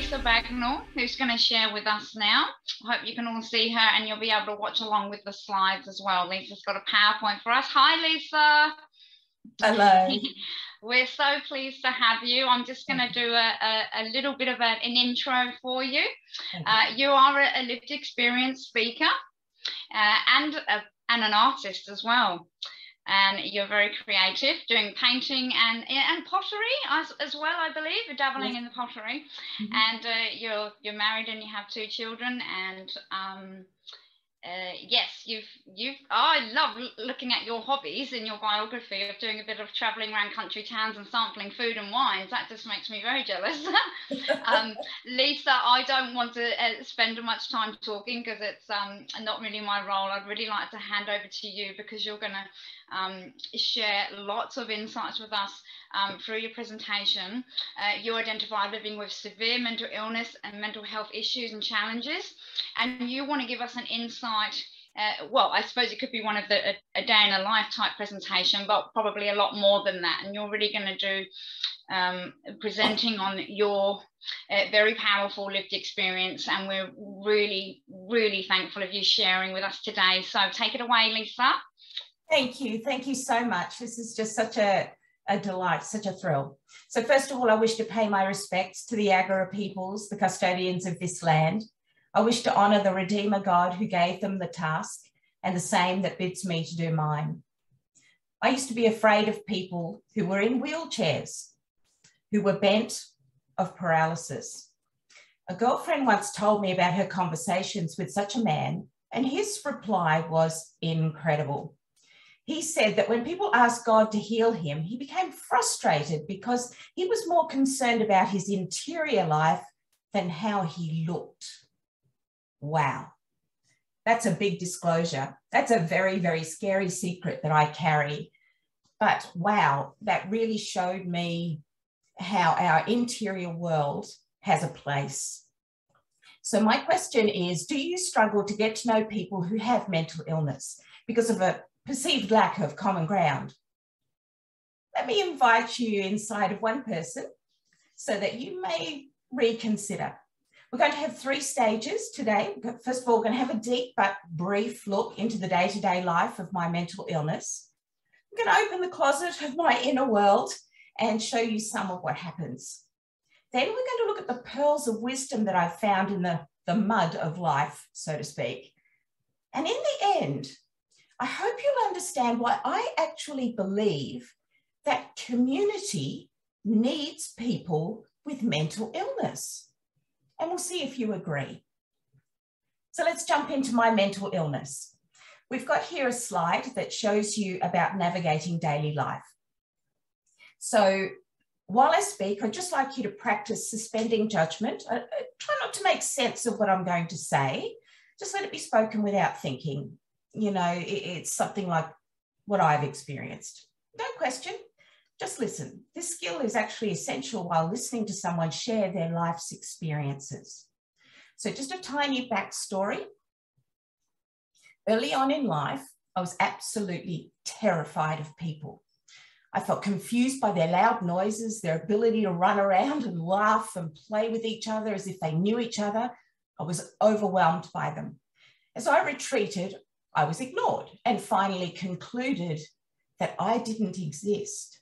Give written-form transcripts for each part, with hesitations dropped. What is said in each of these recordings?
Lisa Bagnall, who's going to share with us now. I hope you can all see her and you'll be able to watch along with the slides as well. Lisa's got a PowerPoint for us. Hi, Lisa. Hello. We're so pleased to have you. I'm just going to do a little bit of an intro for you. You are a lived experience speaker and an artist as well. And you're very creative, doing painting and pottery as well, I believe. You're dabbling in the pottery. And you're married and you have 2 children. And yes, I love looking at your hobbies in your biography of doing a bit of traveling around country towns and sampling food and wines. That just makes me very jealous. Lisa, I don't want to spend much time talking because it's not really my role. I'd really like to hand over to you because you're going to share lots of insights with us through your presentation. You identify living with severe mental illness and mental health issues and challenges, and you want to give us an insight. Well, I suppose it could be one of the a day in a life type presentation, but probably a lot more than that. And you're really going to do presenting on your very powerful lived experience, and we're really, really thankful of you sharing with us today. So take it away, Lisa. Thank you. Thank you so much. This is just such a delight, such a thrill. So first of all, I wish to pay my respects to the Agara peoples, the custodians of this land. I wish to honour the Redeemer God who gave them the task, and the same that bids me to do mine. I used to be afraid of people who were in wheelchairs, who were bent of paralysis. A girlfriend once told me about her conversations with such a man, and his reply was incredible. He said that when people asked God to heal him, he became frustrated because he was more concerned about his interior life than how he looked. Wow, that's a big disclosure. That's a very, very scary secret that I carry. But wow, that really showed me how our interior world has a place. So my question is, do you struggle to get to know people who have mental illness because of a perceived lack of common ground? Let me invite you inside of one person so that you may reconsider. We're going to have 3 stages today. First of all, we're going to have a deep but brief look into the day-to-day life of my mental illness. I'm going to open the closet of my inner world and show you some of what happens. Then we're going to look at the pearls of wisdom that I've found in the mud of life, so to speak. And in the end, I hope you'll understand why I actually believe that community needs people with mental illness. And we'll see if you agree. So let's jump into my mental illness. We've got here a slide that shows you about navigating daily life. So while I speak, I'd just like you to practice suspending judgment. I try not to make sense of what I'm going to say. Just let it be spoken without thinking. You know, it's something like what I've experienced. No question, just listen. This skill is actually essential while listening to someone share their life's experiences. So just a tiny backstory. Early on in life, I was absolutely terrified of people. I felt confused by their loud noises, their ability to run around and laugh and play with each other as if they knew each other. I was overwhelmed by them. As I retreated, I was ignored and finally concluded that I didn't exist.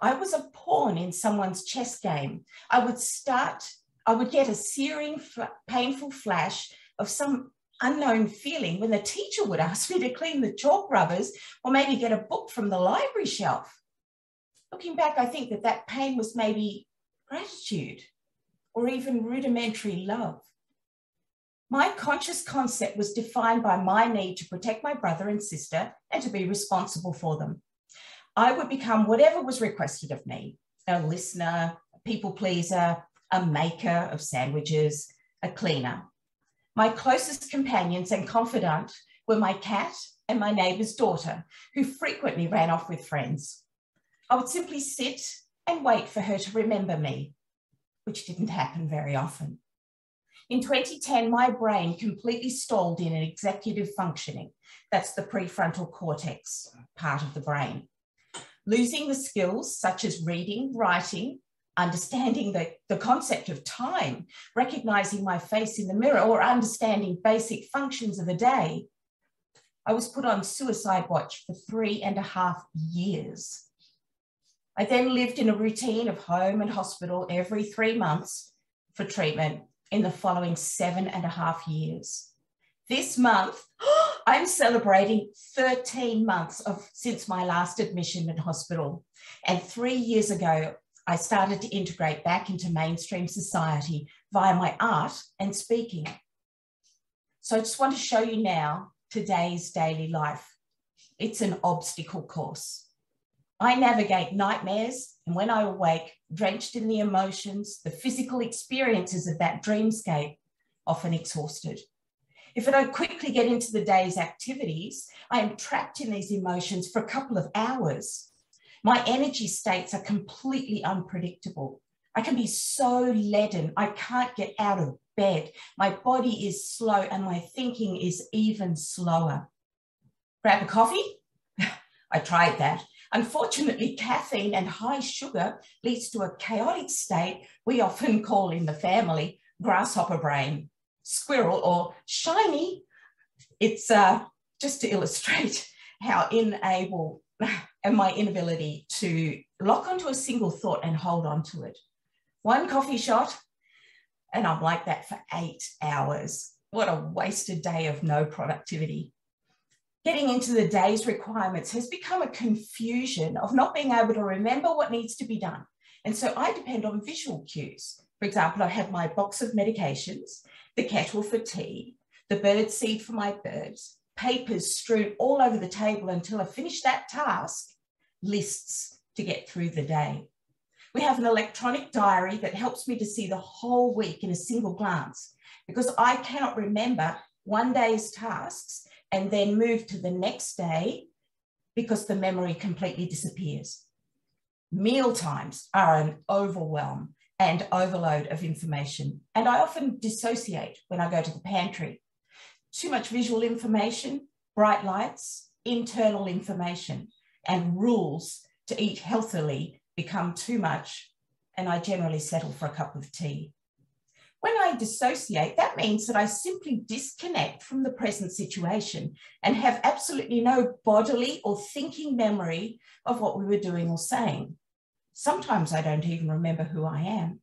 I was a pawn in someone's chess game. I would get a searing, painful flash of some unknown feeling when the teacher would ask me to clean the chalk rubbers or maybe get a book from the library shelf. Looking back, I think that pain was maybe gratitude or even rudimentary love. My conscious concept was defined by my need to protect my brother and sister and to be responsible for them. I would become whatever was requested of me: a listener, a people pleaser, a maker of sandwiches, a cleaner. My closest companions and confidant were my cat and my neighbour's daughter, who frequently ran off with friends. I would simply sit and wait for her to remember me, which didn't happen very often. In 2010, my brain completely stalled in executive functioning. That's the prefrontal cortex part of the brain. Losing the skills such as reading, writing, understanding the concept of time, recognizing my face in the mirror, or understanding basic functions of a day. I was put on suicide watch for 3.5 years. I then lived in a routine of home and hospital every 3 months for treatment in the following 7.5 years. This month, I'm celebrating 13 months since my last admission in hospital. And 3 years ago, I started to integrate back into mainstream society via my art and speaking. So I just want to show you now today's daily life. It's an obstacle course. I navigate nightmares, and when I awake, drenched in the emotions, the physical experiences of that dreamscape, often exhausted. If I don't quickly get into the day's activities, I am trapped in these emotions for a couple of hours. My energy states are completely unpredictable. I can be so leaden, I can't get out of bed. My body is slow and my thinking is even slower. Grab a coffee? I tried that. Unfortunately, caffeine and high sugar leads to a chaotic state we often call in the family grasshopper brain, squirrel, or shiny. It's just to illustrate how unable and my inability to lock onto a single thought and hold on to it. One coffee shot, and I'm like that for 8 hours. What a wasted day of no productivity. Getting into the day's requirements has become a confusion of not being able to remember what needs to be done. And so I depend on visual cues. For example, I have my box of medications, the kettle for tea, the bird seed for my birds, papers strewn all over the table until I finish that task, lists to get through the day. We have an electronic diary that helps me to see the whole week in a single glance, because I cannot remember one day's tasks and then move to the next day because the memory completely disappears. Meal times are an overwhelm and overload of information, and I often dissociate when I go to the pantry. Too much visual information, bright lights, internal information, and rules to eat healthily become too much, and I generally settle for a cup of tea. When I dissociate, that means that I simply disconnect from the present situation and have absolutely no bodily or thinking memory of what we were doing or saying. Sometimes I don't even remember who I am.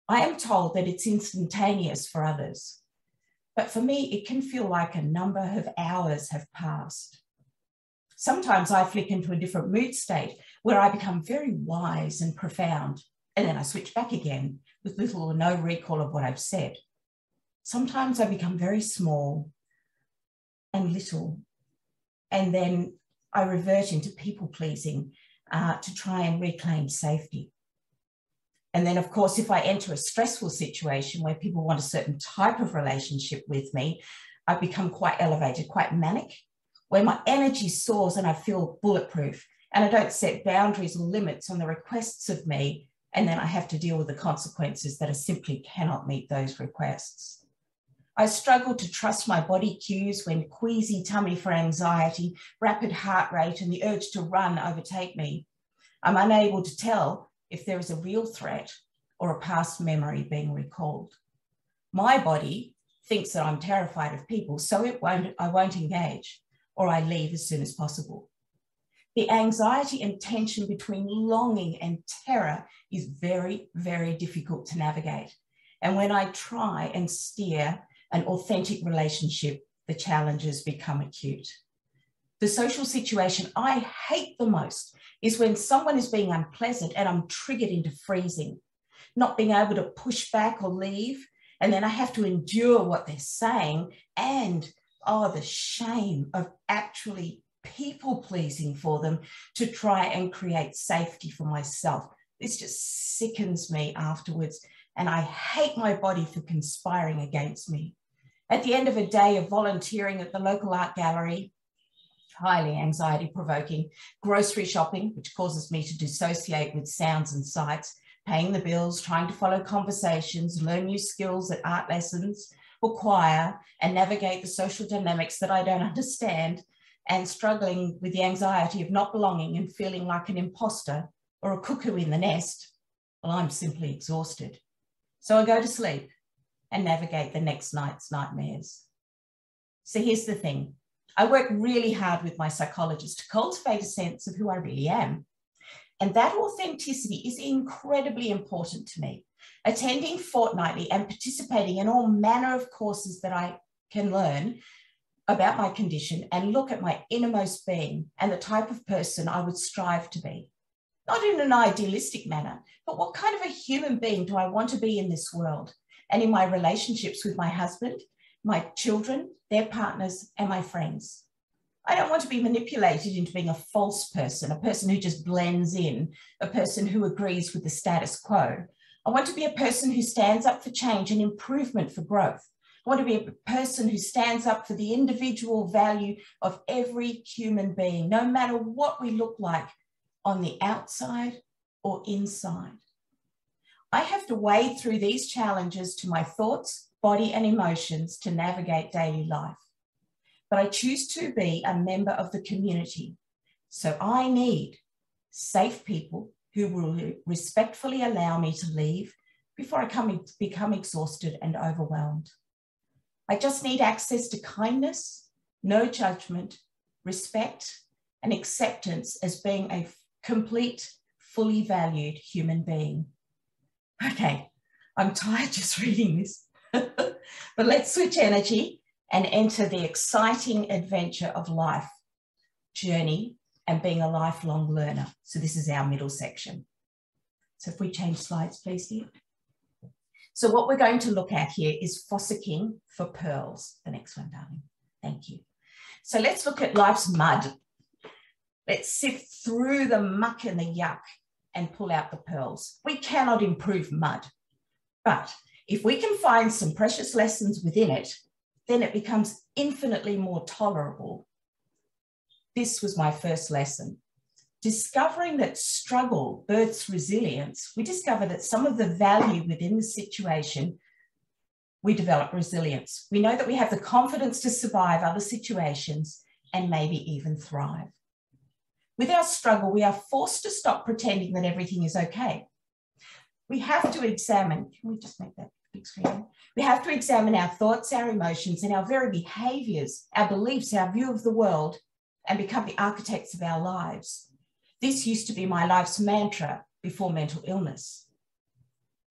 I am told that it's instantaneous for others, but for me, it can feel like a number of hours have passed. Sometimes I flick into a different mood state where I become very wise and profound, and then I switch back again with little or no recall of what I've said. Sometimes I become very small and little, and then I revert into people pleasing to try and reclaim safety. And then, of course, if I enter a stressful situation where people want a certain type of relationship with me, I become quite elevated, quite manic, where my energy soars and I feel bulletproof, and I don't set boundaries or limits on the requests of me, and then I have to deal with the consequences that I simply cannot meet those requests. I struggle to trust my body cues when queasy tummy for anxiety, rapid heart rate, and the urge to run overtake me. I'm unable to tell if there is a real threat or a past memory being recalled. My body thinks that I'm terrified of people, so I won't engage, or I leave as soon as possible. The anxiety and tension between longing and terror is very, very difficult to navigate. And when I try and steer an authentic relationship, the challenges become acute. The social situation I hate the most is when someone is being unpleasant and I'm triggered into freezing, not being able to push back or leave, and then I have to endure what they're saying, and the shame of actually people pleasing for them to try and create safety for myself. This just sickens me afterwards, and I hate my body for conspiring against me. At the end of a day of volunteering at the local art gallery, highly anxiety provoking, grocery shopping, which causes me to dissociate with sounds and sights, paying the bills, trying to follow conversations, learn new skills at art lessons or choir, and navigate the social dynamics that I don't understand, and struggling with the anxiety of not belonging and feeling like an imposter or a cuckoo in the nest. Well, I'm simply exhausted. So I go to sleep and navigate the next night's nightmares. So here's the thing. I work really hard with my psychologist to cultivate a sense of who I really am. And that authenticity is incredibly important to me. Attending fortnightly and participating in all manner of courses that I can learn about my condition and look at my innermost being and the type of person I would strive to be. Not in an idealistic manner, but what kind of a human being do I want to be in this world and in my relationships with my husband, my children, their partners, and my friends. I don't want to be manipulated into being a false person, a person who just blends in, a person who agrees with the status quo. I want to be a person who stands up for change and improvement for growth. I want to be a person who stands up for the individual value of every human being, no matter what we look like on the outside or inside. I have to wade through these challenges to my thoughts, body, and emotions to navigate daily life. But I choose to be a member of the community. So I need safe people who will respectfully allow me to leave before I become exhausted and overwhelmed. I just need access to kindness, no judgment, respect, and acceptance as being a complete, fully valued human being. Okay, I'm tired just reading this, but let's switch energy and enter the exciting adventure of life, journey, and being a lifelong learner. So this is our middle section. So if we change slides, please, dear. So what we're going to look at here is fossicking for pearls. The next one, darling. Thank you. So let's look at life's mud. Let's sift through the muck and the yuck and pull out the pearls. We cannot improve mud, but if we can find some precious lessons within it, then it becomes infinitely more tolerable. This was my first lesson. Discovering that struggle births resilience, we discover that some of the value within the situation, we develop resilience. We know that we have the confidence to survive other situations and maybe even thrive. With our struggle, we are forced to stop pretending that everything is okay. We have to examine, can we just make that big screen? We have to examine our thoughts, our emotions, and our very behaviours, our beliefs, our view of the world, and become the architects of our lives. This used to be my life's mantra before mental illness.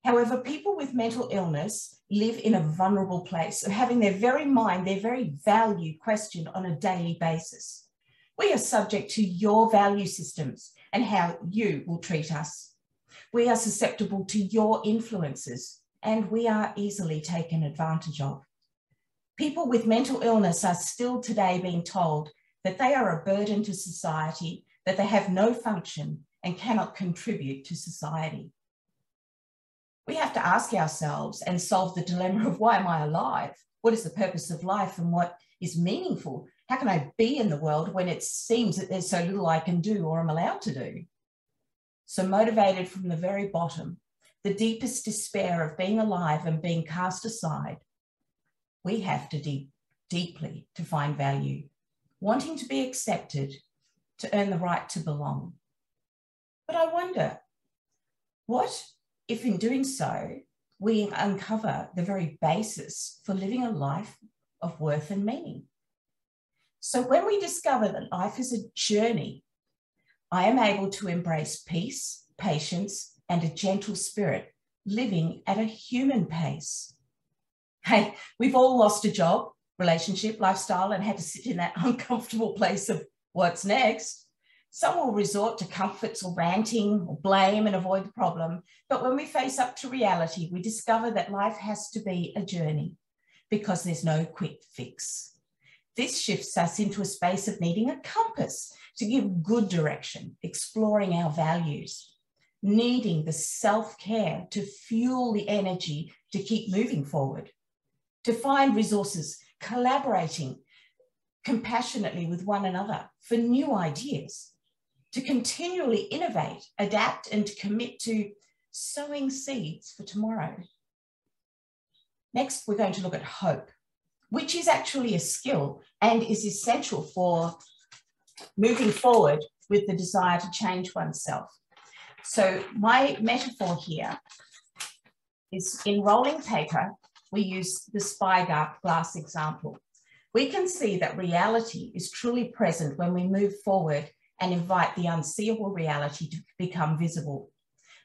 However, people with mental illness live in a vulnerable place of having their very mind, their very value questioned on a daily basis. We are subject to your value systems and how you will treat us. We are susceptible to your influences and we are easily taken advantage of. People with mental illness are still today being told that they are a burden to society, that they have no function and cannot contribute to society. We have to ask ourselves and solve the dilemma of why am I alive? What is the purpose of life and what is meaningful? How can I be in the world when it seems that there's so little I can do or am allowed to do? So motivated from the very bottom, the deepest despair of being alive and being cast aside, we have to dig deeply to find value, wanting to be accepted, to earn the right to belong. But I wonder, what if in doing so, we uncover the very basis for living a life of worth and meaning? So when we discover that life is a journey, I am able to embrace peace, patience, and a gentle spirit, living at a human pace. Hey, we've all lost a job, relationship, lifestyle, and had to sit in that uncomfortable place of what's next. Some will resort to comforts or ranting or blame and avoid the problem. But when we face up to reality, we discover that life has to be a journey because there's no quick fix. This shifts us into a space of needing a compass to give good direction, exploring our values, needing the self-care to fuel the energy to keep moving forward, to find resources, collaborating compassionately with one another for new ideas, to continually innovate, adapt, and to commit to sowing seeds for tomorrow. Next, we're going to look at hope, which is actually a skill and is essential for moving forward with the desire to change oneself. So my metaphor here is in rolling paper, we use the spyglass example. We can see that reality is truly present when we move forward and invite the unseeable reality to become visible.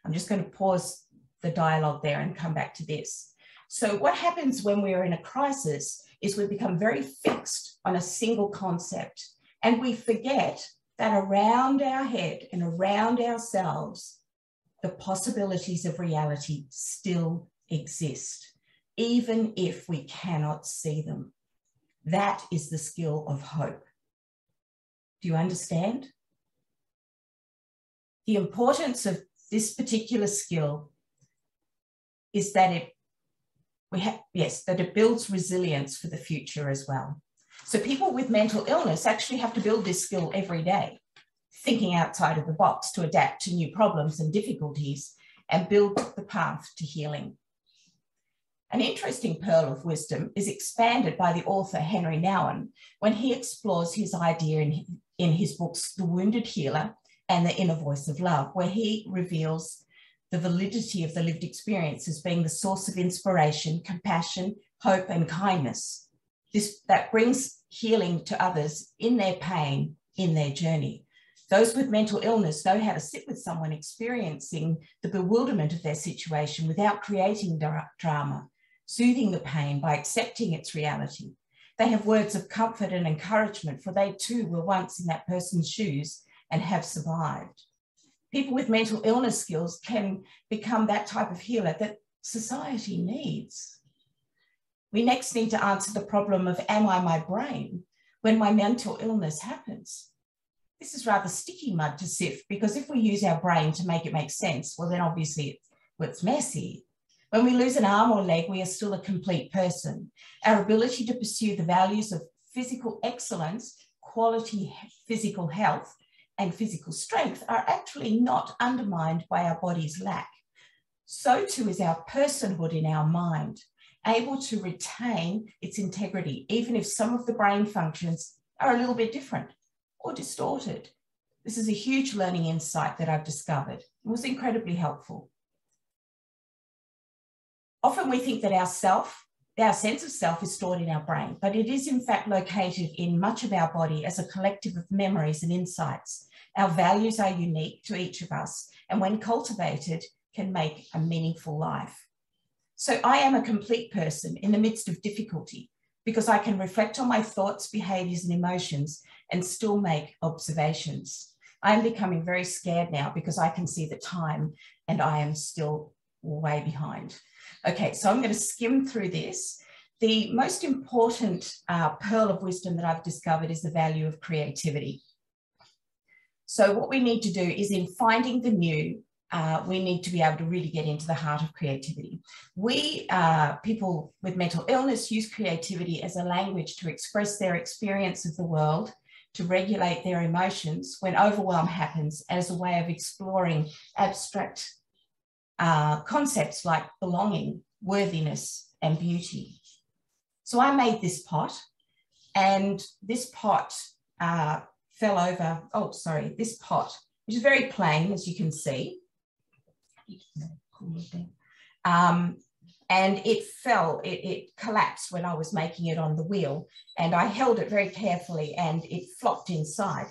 I'm just going to pause the dialogue there and come back to this. So what happens when we're in a crisis is we become very fixed on a single concept, and we forget that around our head and around ourselves, the possibilities of reality still exist, even if we cannot see them. That is the skill of hope. Do you understand? The importance of this particular skill is that it builds resilience for the future as well. So people with mental illness actually have to build this skill every day, thinking outside of the box to adapt to new problems and difficulties and build the path to healing. An interesting pearl of wisdom is expanded by the author Henry Nouwen when he explores his idea in his books, The Wounded Healer and The Inner Voice of Love, where he reveals the validity of the lived experience as being the source of inspiration, compassion, hope, and kindness. That brings healing to others in their pain, in their journey. Those with mental illness know how to sit with someone experiencing the bewilderment of their situation without creating drama, soothing the pain by accepting its reality. They have words of comfort and encouragement, for they too were once in that person's shoes and have survived. People with mental illness skills can become that type of healer that society needs. We next need to answer the problem of, am I my brain when my mental illness happens? This is rather sticky mud to sift, because if we use our brain to make it make sense, well, then obviously it's messy. When we lose an arm or leg, we are still a complete person. Our ability to pursue the values of physical excellence, quality physical health, and physical strength are actually not undermined by our body's lack. So too is our personhood in our mind, able to retain its integrity, even if some of the brain functions are a little bit different or distorted. This is a huge learning insight that I've discovered. It was incredibly helpful. Often we think that our sense of self is stored in our brain, but it is in fact located in much of our body as a collective of memories and insights. Our values are unique to each of us, and when cultivated, can make a meaningful life. So I am a complete person in the midst of difficulty, because I can reflect on my thoughts, behaviors, and emotions and still make observations. I am becoming very scared now because I can see the time and I am still way behind. Okay, so I'm going to skim through this. The most important pearl of wisdom that I've discovered is the value of creativity. So what we need to do is, in finding the new, we need to be able to really get into the heart of creativity. We, people with mental illness, use creativity as a language to express their experience of the world, to regulate their emotions when overwhelm happens, as a way of exploring abstract concepts like belonging, worthiness, and beauty. So I made this pot, and this pot fell over. Oh, sorry, this pot, which is very plain, as you can see. And it fell, it collapsed when I was making it on the wheel, and I held it very carefully and it flopped inside.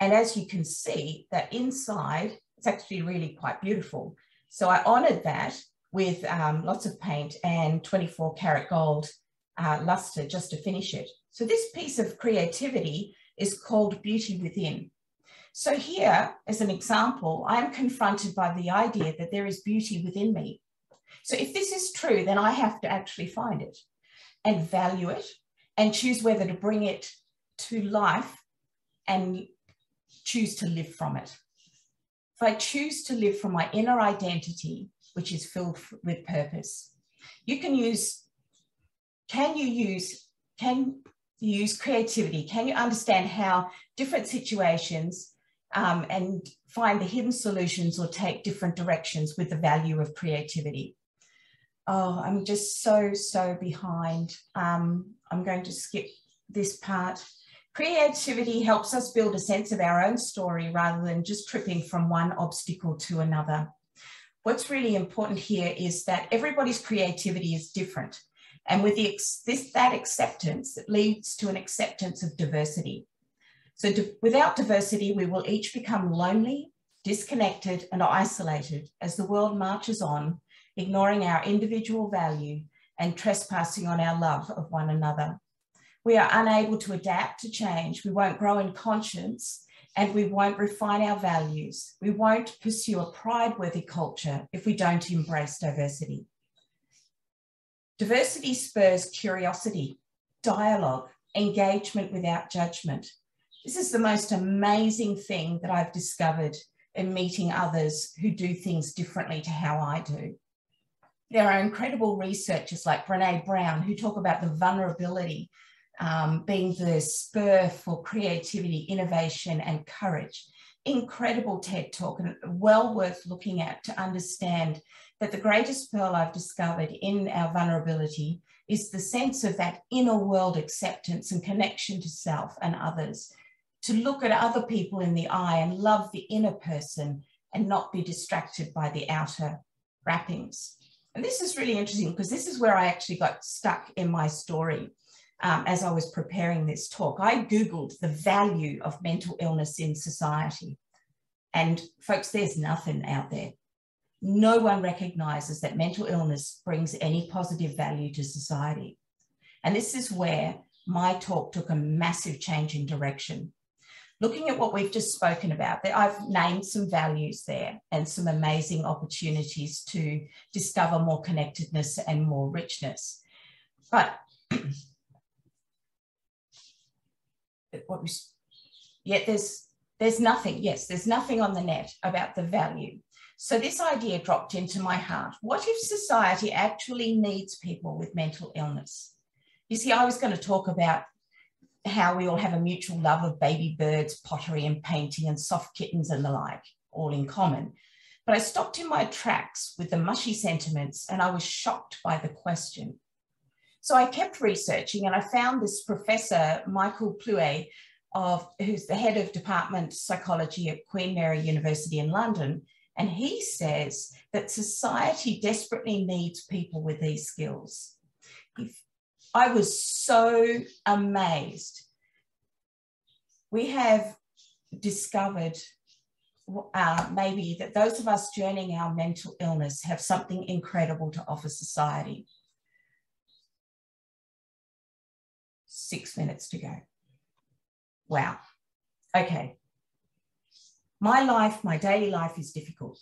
And as you can see, that inside, it's actually really quite beautiful. So I honoured that with lots of paint and 24 karat gold luster just to finish it. So this piece of creativity is called Beauty Within. So here, as an example, I'm confronted by the idea that there is beauty within me. So if this is true, then I have to actually find it and value it and choose whether to bring it to life and choose to live from it. If I choose to live from my inner identity, which is filled with purpose, can you use creativity? Can you understand how different situations and find the hidden solutions or take different directions with the value of creativity? Oh, I'm just so behind. I'm going to skip this part. Creativity helps us build a sense of our own story rather than just tripping from one obstacle to another. What's really important here is that everybody's creativity is different. And with that acceptance, it leads to an acceptance of diversity. So without diversity, we will each become lonely, disconnected, and isolated as the world marches on, ignoring our individual value and trespassing on our love of one another. We are unable to adapt to change. We won't grow in conscience, and we won't refine our values. We won't pursue a pride-worthy culture if we don't embrace diversity. Diversity spurs curiosity, dialogue, engagement without judgment. This is the most amazing thing that I've discovered in meeting others who do things differently to how I do. There are incredible researchers like Brené Brown who talk about the vulnerability being the spur for creativity, innovation, and courage. Incredible TED talk, and well worth looking at to understand that the greatest pearl I've discovered in our vulnerability is the sense of that inner world acceptance and connection to self and others, to look at other people in the eye and love the inner person and not be distracted by the outer wrappings. And this is really interesting because this is where I actually got stuck in my story. As I was preparing this talk, I Googled the value of mental illness in society. And folks, there's nothing out there. No one recognises that mental illness brings any positive value to society. And this is where my talk took a massive change in direction. Looking at what we've just spoken about, I've named some values there and some amazing opportunities to discover more connectedness and more richness. But there's nothing, there's nothing on the net about the value. So this idea dropped into my heart. What if society actually needs people with mental illness? You see, I was going to talk about how we all have a mutual love of baby birds, pottery and painting and soft kittens and the like, all in common. But I stopped in my tracks with the mushy sentiments and I was shocked by the question. So I kept researching and I found this professor, Michael Pluet, who's the head of Department Psychology at Queen Mary University in London. And he says that society desperately needs people with these skills. I was so amazed. We have discovered maybe that those of us journeying our mental illness have something incredible to offer society. 6 minutes to go. Wow. Okay. My life, my daily life is difficult.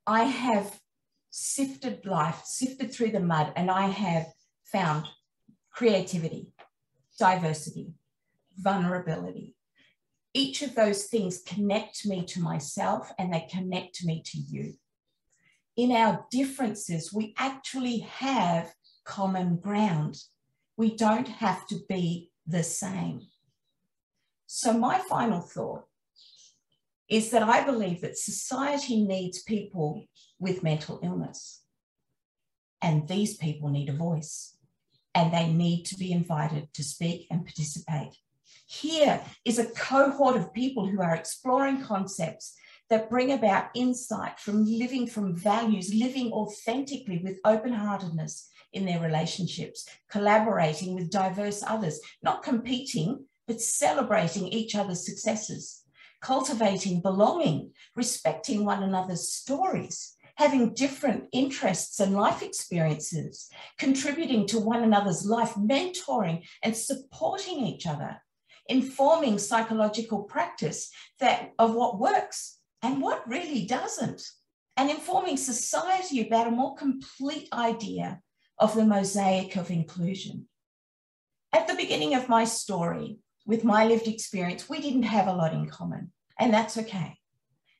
I have sifted through the mud, and I have found creativity, diversity, vulnerability. Each of those things connect me to myself and they connect me to you. In our differences, we actually have common ground. We don't have to be the same. So my final thought is that I believe that society needs people with mental illness. And these people need a voice. And they need to be invited to speak and participate. Here is a cohort of people who are exploring concepts that bring about insight from living from values, living authentically with open-heartedness in their relationships, collaborating with diverse others, not competing, but celebrating each other's successes, cultivating belonging, respecting one another's stories, having different interests and life experiences, contributing to one another's life, mentoring and supporting each other, informing psychological practice of what works and what really doesn't, and informing society about a more complete idea of the mosaic of inclusion. At the beginning of my story, with my lived experience, we didn't have a lot in common, and that's okay.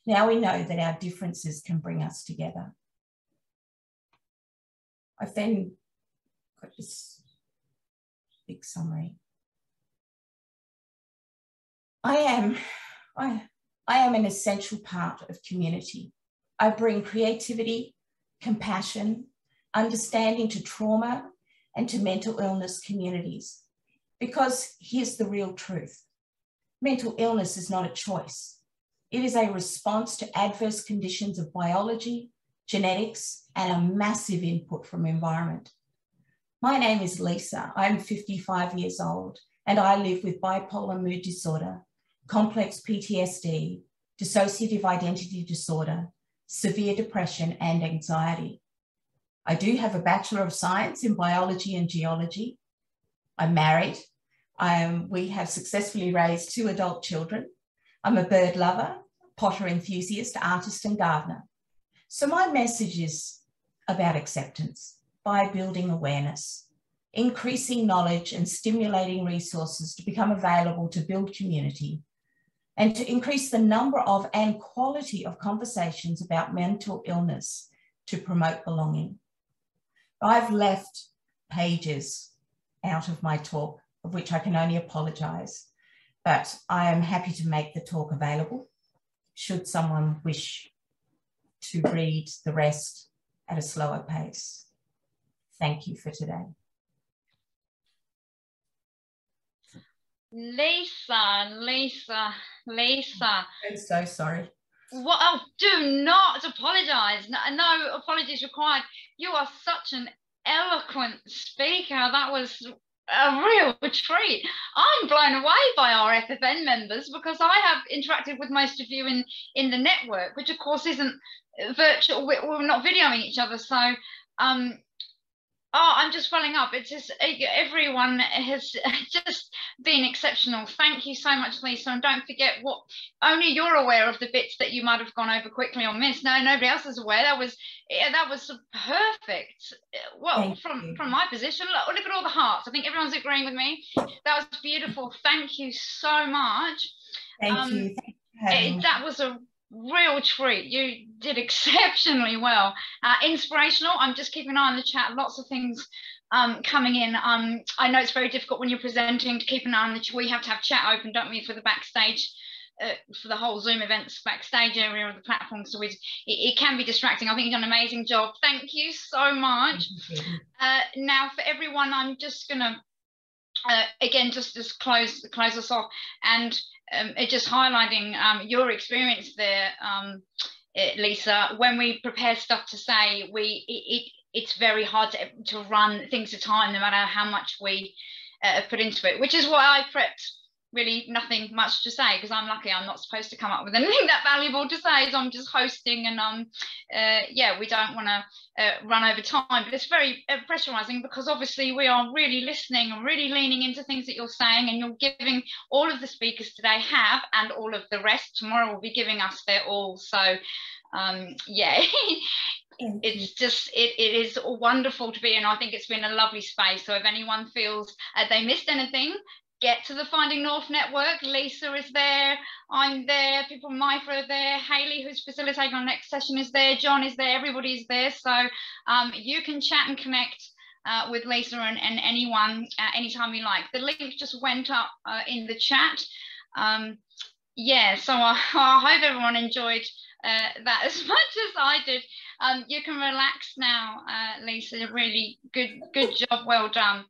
Now we know that our differences can bring us together. I've then got this big summary. I am an essential part of community. I bring creativity, compassion, understanding to trauma and to mental illness communities. Because here's the real truth. Mental illness is not a choice. It is a response to adverse conditions of biology, genetics, and a massive input from environment. My name is Lisa. I'm 55 years old, and I live with bipolar mood disorder, complex PTSD, dissociative identity disorder, severe depression, and anxiety. I do have a Bachelor of Science in Biology and Geology. I'm married. We have successfully raised 2 adult children. I'm a bird lover, potter enthusiast, artist, and gardener. So my message is about acceptance by building awareness, increasing knowledge and stimulating resources to become available to build community, and to increase the number of and quality of conversations about mental illness to promote belonging. I've left pages out of my talk, of which I can only apologise, but I am happy to make the talk available should someone wish to read the rest at a slower pace. Thank you for today. Lisa. I'm so sorry. What? Oh, do not apologise. No apologies required. You are such an eloquent speaker. That was a real treat. I'm blown away by our FFN members, because I have interacted with most of you in the network, which of course isn't virtual. We're not videoing each other. So I'm just following up. It's just everyone has just been exceptional. Thank you so much, Lisa. And don't forget, what only you're aware of the bits that you might have gone over quickly or missed. No, nobody else is aware. That was perfect. Well, from my position, look at all the hearts. I think everyone's agreeing with me. That was beautiful. Thank you so much. Thank you. That was a real treat. You did exceptionally well. Inspirational. I'm just keeping an eye on the chat. Lots of things coming in. I know it's very difficult when you're presenting to keep an eye on the chat. We have to have chat open, don't we, for the backstage, for the whole Zoom events backstage area of the platform. So it can be distracting. I think you've done an amazing job. Thank you so much. Now for everyone, I'm just gonna again just close us off, and just highlighting your experience there, Lisa. When we prepare stuff to say, it's very hard to run things to time, no matter how much we put into it, which is why I prepped really nothing much to say, because I'm lucky I'm not supposed to come up with anything that valuable to say, so I'm just hosting, and yeah, we don't want to run over time, but it's very pressurizing, because obviously we are really listening and really leaning into things that you're saying, and you're giving all of the speakers today have, and all of the rest tomorrow will be giving us their all. So yeah. It's just it is wonderful to be in. I think it's been a lovely space. So if anyone feels they missed anything, get to the Finding North Network. Lisa is there, I'm there, people from MIFA are there, Hayley, who's facilitating our next session, is there, John is there, everybody's there. So you can chat and connect with Lisa and anyone anytime you like. The link just went up in the chat. Yeah, so I hope everyone enjoyed that as much as I did. You can relax now, Lisa. Really good job, well done.